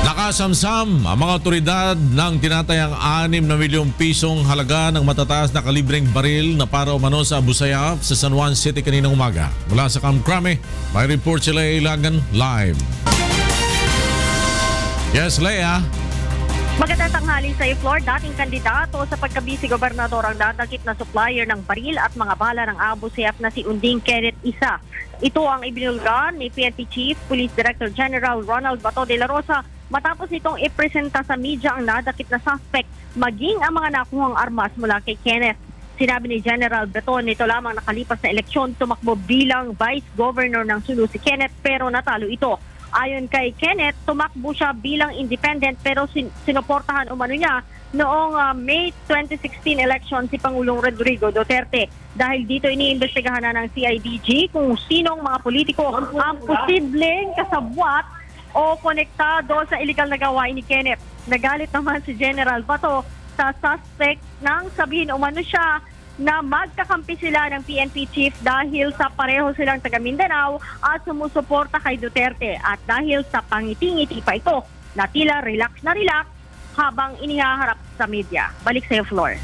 Nakasamsam ang mga otoridad ng tinatayang 6 na milyong pisong halaga ng matataas na kalibreng baril na para umano sa Abu Sayyaf sa San Juan City kaninang umaga. Mula sa Kamkrame, may report si Leia Ilagan live. Yes, Leia. Magandang tanghali sa Flor, dating kandidato sa pagkabisi gobernador ang dadakip na supplier ng baril at mga bala ng Abu Sayyaf na si Unding Kenneth Isa. Ito ang ibinulgar ni PNP Chief Police Director General Ronald Bato de la Rosa matapos nitong ipresenta sa media ang nadakip na suspect maging ang mga nakuhang armas mula kay Kenneth. Sinabi ni General Bato nito lamang nakalipas na eleksyon tumakbo bilang Vice Governor ng Sulu si Kenneth pero natalo ito. Ayon kay Kenneth, tumakbo siya bilang independent pero sinuportahan umano niya noong May 2016 election si Pangulong Rodrigo Duterte. Dahil dito iniimbestigahan na ng CIDG kung sinong mga politiko ang posibleng kasabwat o konektado sa iligal na gawain ni Kenneth. Nagalit naman si General Bato sa suspect nang sabihin umano siya na magkakampi sila ng PNP chief dahil sa pareho silang taga Mindanao at sumusuporta kay Duterte at dahil sa pangiti-ngiti pa ito na tila relax na relax habang inihaharap sa media. Balik sa iyo, Flor.